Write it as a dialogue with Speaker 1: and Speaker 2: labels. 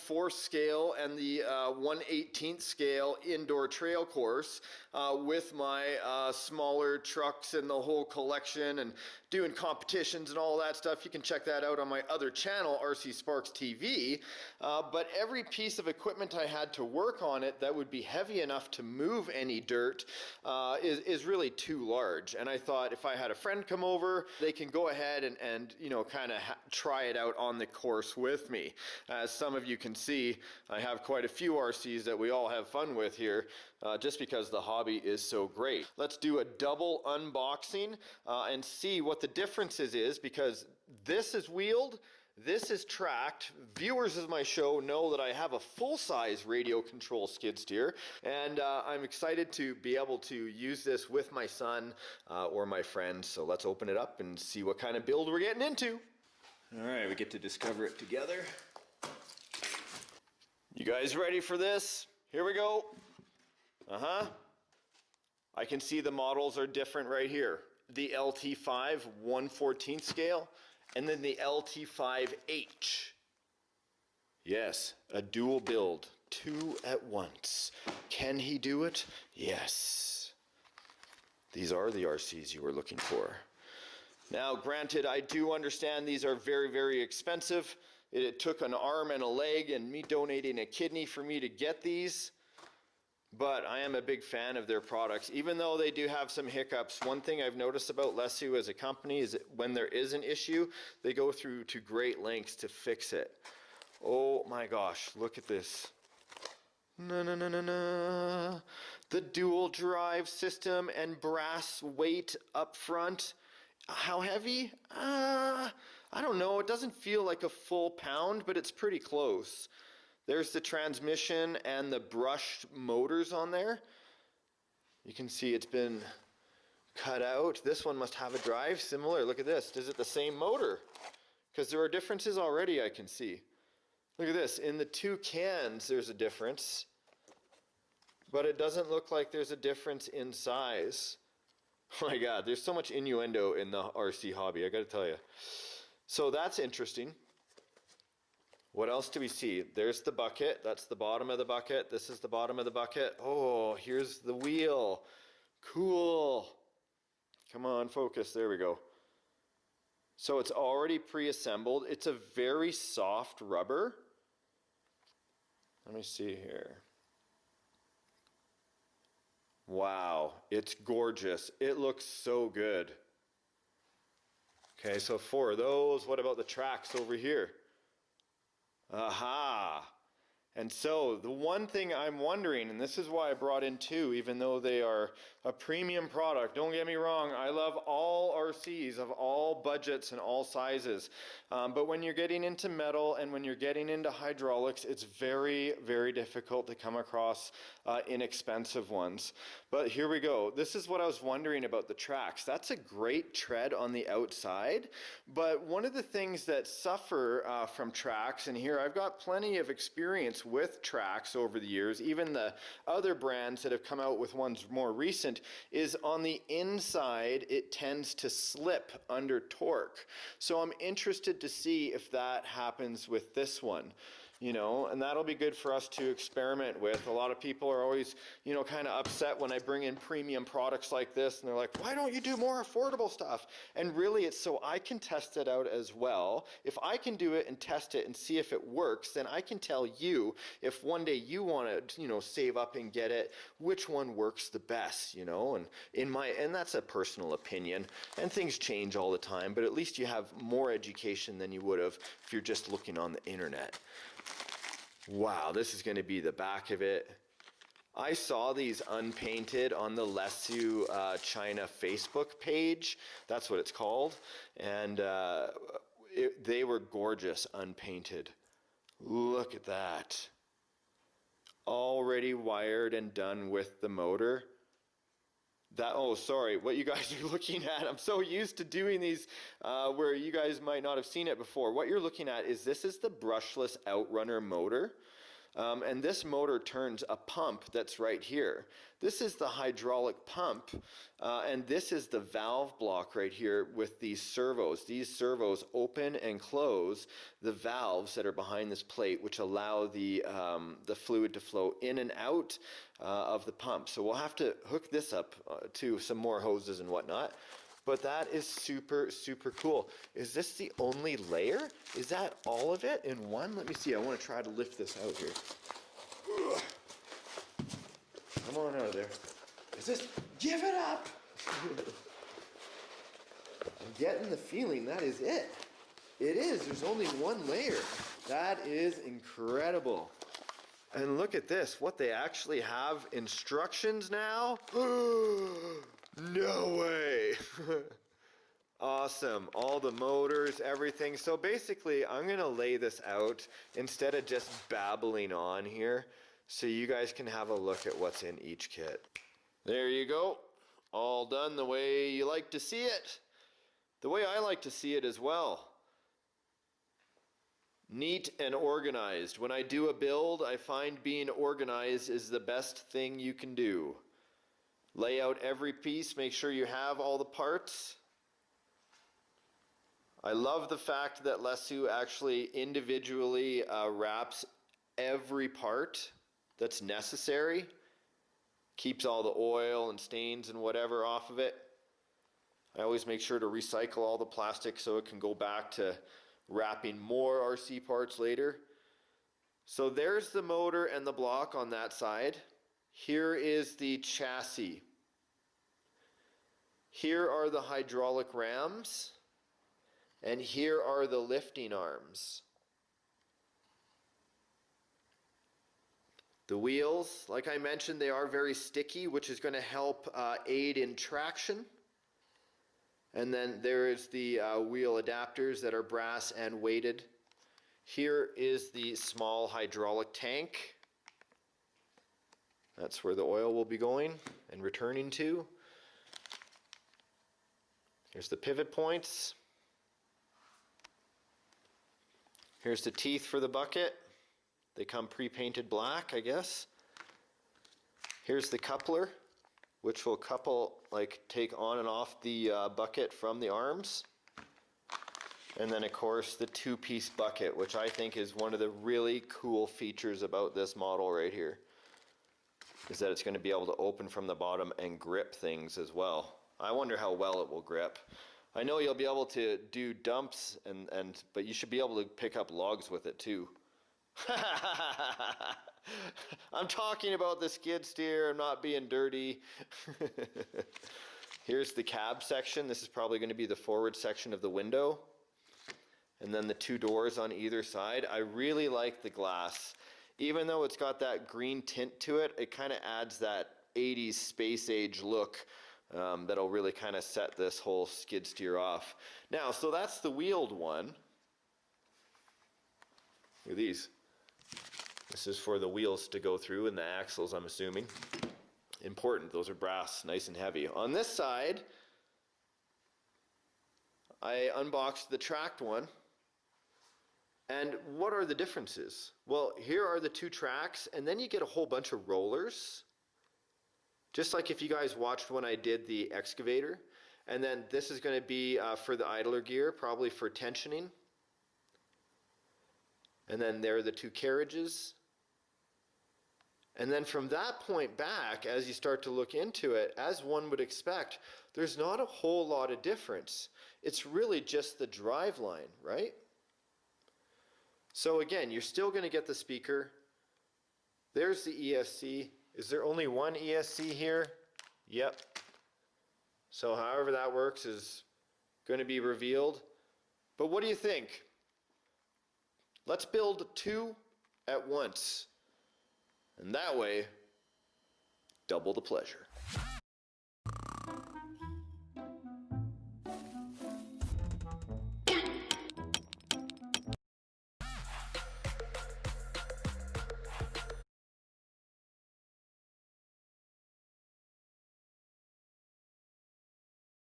Speaker 1: 1/4 scale and the 1/18 scale indoor trail course with my smaller trucks and the whole collection and doing competitions and all that stuff. You can check that out on my other channel, RC Sparks TV. But every piece of equipment I had to work on it that would be heavy enough to move any dirt is really too large. And I thought if I had a friend come over, they can go ahead and you know, kind of try it out on the course with me. As some of you can see, I have quite a few RCs that we all have fun with here, just because the hobby is so great. Let's do a double unboxing and see what the differences is, because this is wheeled, this is tracked. Viewers of my show know that I have a full-size radio control skid steer, and I'm excited to be able to use this with my son or my friends. So let's open it up and see what kind of build we're getting into. All right, we get to discover it together. You guys ready for this? Here we go. I can see the models are different right here. The LT5 1/14 scale, and then the LT5H. Yes, a dual build, 2 at once. Can he do it? Yes. These are the RCs you were looking for. Now, granted, I do understand these are very, very expensive. It took an arm and a leg and me donating a kidney for me to get these. But I am a big fan of their products, even though they do have some hiccups. One thing I've noticed about Lesu as a company is that when there is an issue, they go through to great lengths to fix it. Oh my gosh, look at this. The dual drive system and brass weight up front. How heavy? I don't know. It doesn't feel like a full pound, but it's pretty close. There's the transmission and the brushed motors on there. You can see it's been cut out. This one must have a drive similar. Look at this. Is it the same motor? Because there are differences already I can see. Look at this. In the two cans there's a difference. But it doesn't look like there's a difference in size. Oh my God, there's so much innuendo in the RC hobby, I gotta tell you. So that's interesting. What else do we see? There's the bucket. That's the bottom of the bucket. This is the bottom of the bucket. Oh, here's the wheel. Cool. Come on, focus. There we go. So it's already pre-assembled. It's a very soft rubber. Let me see here. Wow, it's gorgeous. It looks so good. Okay, so 4 of those. What about the tracks over here? Aha! And so the one thing I'm wondering, and this is why I brought in 2, even though they are a premium product, don't get me wrong, I love all RCs of all budgets and all sizes. But when you're getting into metal and when you're getting into hydraulics, it's very, very difficult to come across inexpensive ones. But here we go. This is what I was wondering about the tracks. That's a great tread on the outside, but one of the things that suffer from tracks, and here I've got plenty of experience with tracks over the years, even the other brands that have come out with ones more recent, is on the inside it tends to slip under torque. So I'm interested to see if that happens with this one, you know, and that'll be good for us to experiment with. A lot of people are always, you know, kind of upset when I bring in premium products like this, and they're like, why don't you do more affordable stuff? And really it's so I can test it out as well. If I can do it and test it and see if it works, then I can tell you if one day you want to, you know, save up and get it, which one works the best, you know. And that's a personal opinion, and things change all the time, but at least you have more education than you would have if you're just looking on the internet. Wow, this is going to be the back of it. I saw these unpainted on the Lesu China Facebook page. That's what it's called. And they were gorgeous unpainted. Look at that. Already wired and done with the motor. Oh, sorry, what you guys are looking at, I'm so used to doing these where you guys might not have seen it before. What you're looking at is this is the brushless Outrunner motor. And this motor turns a pump that's right here. This is the hydraulic pump, and this is the valve block right here with these servos. These servos open and close the valves that are behind this plate, which allow the fluid to flow in and out of the pump. So we'll have to hook this up to some more hoses and whatnot. But that is super, super cool. Is this the only layer? Is that all of it in one? Let me see. I want to try to lift this out here. Come on out of there. Is this? Give it up! I'm getting the feeling that is it. It is. There's only one layer. That is incredible. And look at this. What they actually have instructions now. No way. Awesome. All the motors, everything. So basically, I'm going to lay this out instead of just babbling on here so you guys can have a look at what's in each kit. There you go. All done the way you like to see it. The way I like to see it as well. Neat and organized. When I do a build, I find being organized is the best thing you can do. Lay out every piece, make sure you have all the parts. I love the fact that Lesu actually individually wraps every part that's necessary. Keeps all the oil and stains and whatever off of it. I always make sure to recycle all the plastic so it can go back to wrapping more RC parts later. So there's the motor and the block on that side. Here is the chassis. Here are the hydraulic rams, and here are the lifting arms. The wheels, like I mentioned, they are very sticky, which is going to help aid in traction. And then there is the wheel adapters that are brass and weighted. Here is the small hydraulic tank. That's where the oil will be going and returning to. Here's the pivot points. Here's the teeth for the bucket. They come pre-painted black, I guess. Here's the coupler, which will couple, like take on and off the bucket from the arms. And then of course the two-piece bucket, which I think is one of the really cool features about this model right here, is that it's going to be able to open from the bottom and grip things as well. I wonder how well it will grip. I know you'll be able to do dumps, but you should be able to pick up logs with it too. I'm talking about the skid steer. I'm not being dirty. Here's the cab section. This is probably going to be the forward section of the window. And then the two doors on either side. I really like the glass. Even though it's got that green tint to it, it kind of adds that 80s space age look that'll really kind of set this whole skid steer off. Now, so that's the wheeled one. Look at these. This is for the wheels to go through and the axles, I'm assuming. Important, those are brass, nice and heavy. On this side, I unboxed the tracked one. And what are the differences? Well, here are the two tracks, and then you get a whole bunch of rollers. Just like if you guys watched when I did the excavator. And then this is going to be for the idler gear, probably for tensioning. And then there are the two carriages. And then from that point back, as you start to look into it, as one would expect, there's not a whole lot of difference. It's really just the drive line, right? So again, you're still going to get the speaker. There's the ESC. Is there only one ESC here? Yep. So however that works is going to be revealed. But what do you think? Let's build two at once. And that way, double the pleasure.